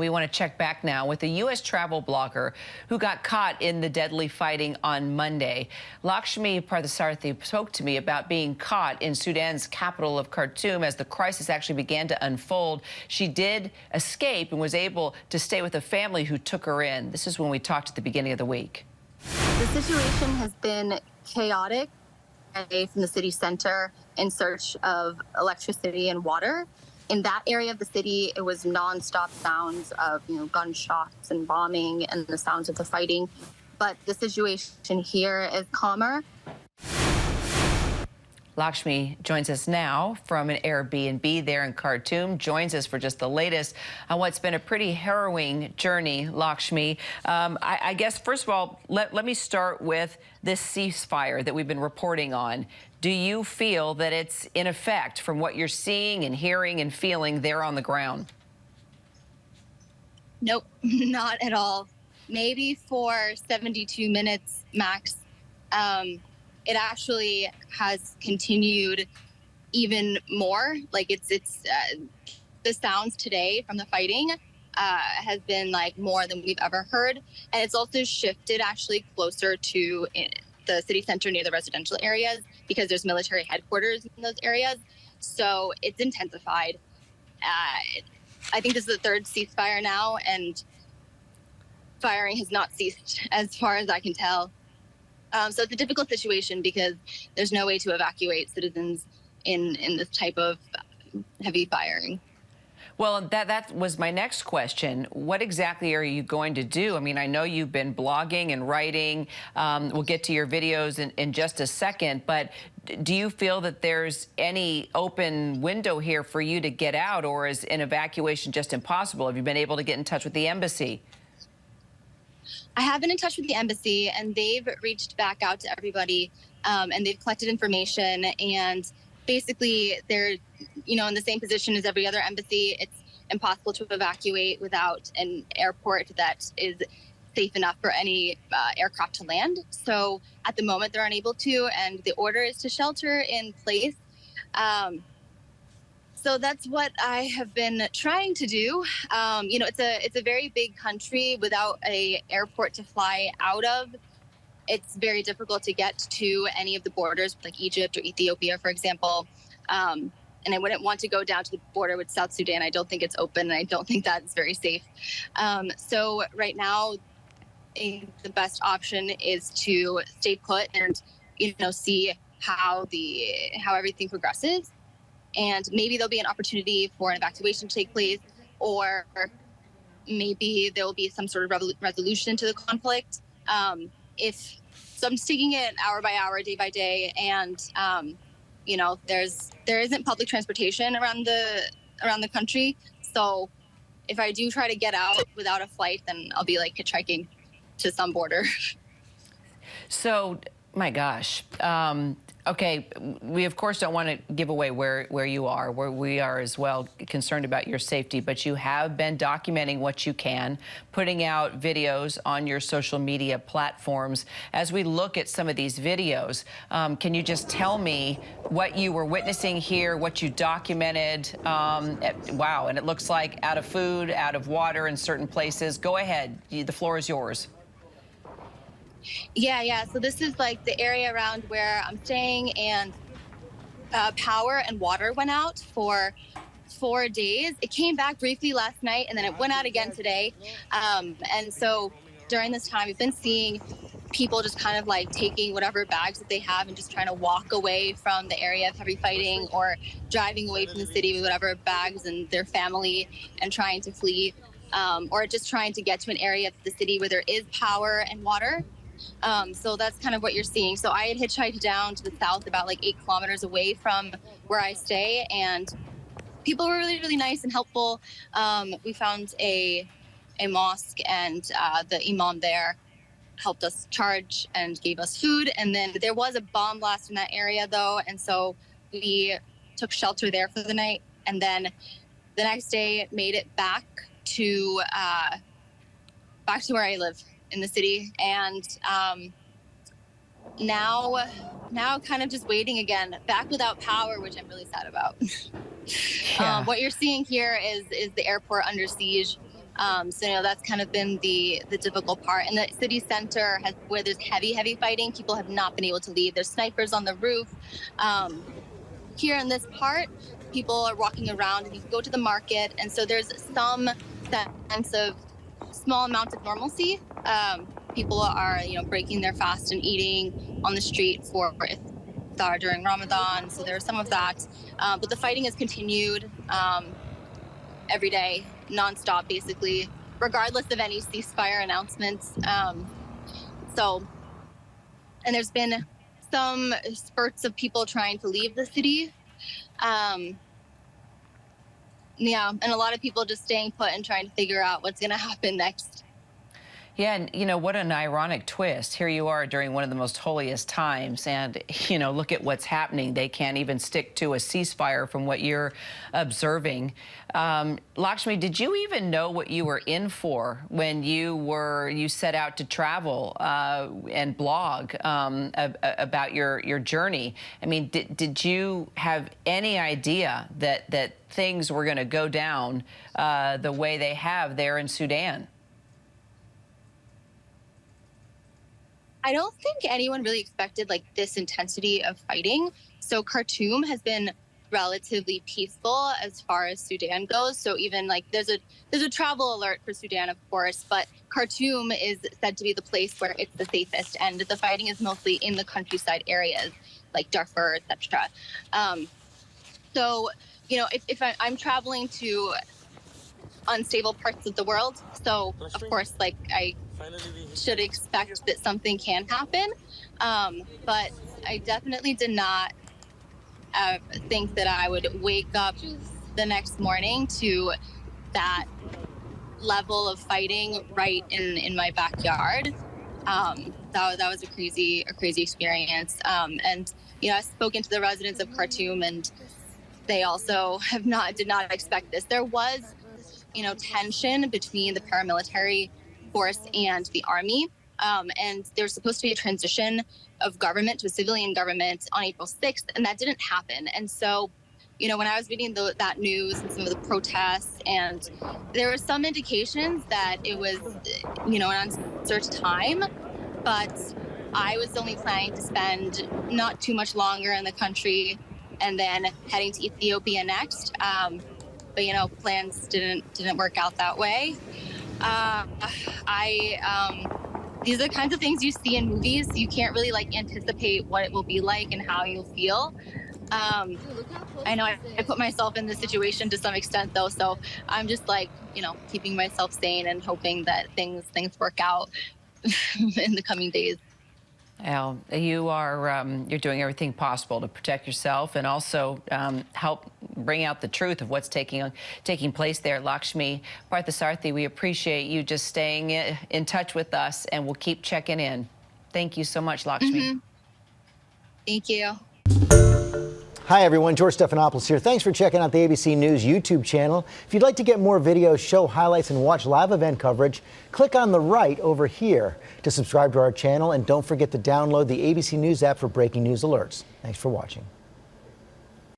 We want to check back now with a U.S. travel blogger who got caught in the deadly fighting on Monday. Lakshmi Parthasarathi spoke to me about being caught in Sudan's capital of Khartoum as the crisis actually began to unfold. She did escape and was able to stay with a family who took her in. This is when we talked at the beginning of the week. The situation has been chaotic from the city center in search of electricity and water. In that area of the city, it was nonstop sounds of, gunshots and bombing and the sounds of the fighting. But the situation here is calmer. Lakshmi joins us now from an Airbnb there in Khartoum, joins us for just the latest on what's been a pretty harrowing journey, Lakshmi. I guess, first of all, let me start with this ceasefire that we've been reporting on. Do you feel that it's in effect from what you're seeing and hearing and feeling there on the ground? Nope, not at all. Maybe for 72 minutes max. It actually has continued even more. Like it's the sounds today from the fighting has been like more than we've ever heard, and it's also shifted actually closer to the city center near the residential areas because there's military headquarters in those areas. So it's intensified. I think this is the third ceasefire now, and firing has not ceased as far as I can tell. So it's a difficult situation because there's no way to evacuate citizens in this type of heavy firing. Well, that was my next question. What exactly are you going to do? I mean, I know you've been blogging and writing. We'll get to your videos in just a second, but do you feel that there's any open window here for you to get out, or is an evacuation just impossible? Have you been able to get in touch with the embassy? I have been in touch with the embassy, and they've reached back out to everybody, and they've collected information. And basically, they're, in the same position as every other embassy. It's impossible to evacuate without an airport that is safe enough for any aircraft to land. So at the moment, they're unable to, and the order is to shelter in place. So that's what I have been trying to do. It's a very big country without an airport to fly out of. It's very difficult to get to any of the borders, like Egypt or Ethiopia, for example. And I wouldn't want to go down to the border with South Sudan. I don't think it's open, and I don't think that's very safe. So right now, the best option is to stay put and, see how everything progresses. And maybe there'll be an opportunity for an evacuation to take place, or maybe there will be some sort of resolution to the conflict. So I'm just taking it hour by hour, day by day, and there isn't public transportation around the country. So if I do try to get out without a flight, then I'll be like hitchhiking to some border. So, my gosh. Okay, we of course don't want to give away where you are, where we are as well, concerned about your safety, but you have been documenting what you can, putting out videos on your social media platforms. As we look at some of these videos, can you just tell me what you were witnessing here, what you documented? Wow, and it looks like out of food, out of water in certain places. Go ahead, the floor is yours. Yeah. So this is like the area around where I'm staying, and power and water went out for 4 days. It came back briefly last night, and then it went out again today. And so during this time, we've been seeing people just kind of like taking whatever bags that they have and just trying to walk away from the area of heavy fighting, or driving away from the city with whatever bags and their family and trying to flee, or just trying to get to an area of the city where there is power and water. So that's kind of what you're seeing. So I had hitchhiked down to the south about like 8 kilometers away from where I stay, and people were really, really nice and helpful. We found a mosque, and the imam there helped us charge and gave us food. And then there was a bomb blast in that area though, and so we took shelter there for the night. And then the next day made it back to where I live in the city, and now kind of just waiting again, back without power, which I'm really sad about. Yeah. What you're seeing here is the airport under siege. So that's kind of been the difficult part. And the city center where there's heavy fighting, people have not been able to leave. There's snipers on the roof. Here in this part, people are walking around, and you can go to the market, and so there's some sense of small amount of normalcy. People are breaking their fast and eating on the street for iftar during Ramadan, so there's some of that. But the fighting has continued every day, nonstop, basically, regardless of any ceasefire announcements. And there's been some spurts of people trying to leave the city. And a lot of people just staying put and trying to figure out what's going to happen next. Yeah, and what an ironic twist. Here you are during one of the most holiest times, and look at what's happening. They can't even stick to a ceasefire from what you're observing. Lakshmi, did you even know what you were in for when you set out to travel and blog about your journey? I mean, did you have any idea that things were going to go down the way they have there in Sudan? I don't think anyone really expected this intensity of fighting. So Khartoum has been relatively peaceful as far as Sudan goes. So even there's a travel alert for Sudan, of course, but Khartoum is said to be the place where it's the safest, and the fighting is mostly in the countryside areas like Darfur, etc. So if I'm traveling to unstable parts of the world, so of course I should expect that something can happen, but I definitely did not think that I would wake up the next morning to that level of fighting right in my backyard. That was a crazy experience. And I've spoken to the residents of Khartoum, and they also did not expect this. There was tension between the paramilitary force and the army. And there's supposed to be a transition of government to a civilian government on April 6th, and that didn't happen. And so, when I was reading that news and some of the protests, and there were some indications that it was, an uncertain time, but I was only planning to spend not too much longer in the country and then heading to Ethiopia next. But, plans didn't work out that way. These are the kinds of things you see in movies. You can't really anticipate what it will be like and how you'll feel. I know I put myself in this situation to some extent, though, so I'm just keeping myself sane and hoping that things work out in the coming days. Al, you're doing everything possible to protect yourself and also help bring out the truth of what's taking place there. Lakshmi Parthasarathi, we appreciate you just staying in touch with us, and we'll keep checking in. Thank you so much, Lakshmi. Mm-hmm. Thank you. Hi, everyone. George Stephanopoulos here. Thanks for checking out the ABC News YouTube channel. If you'd like to get more videos, show highlights, and watch live event coverage, click on the right over here to subscribe to our channel. And don't forget to download the ABC News app for breaking news alerts. Thanks for watching.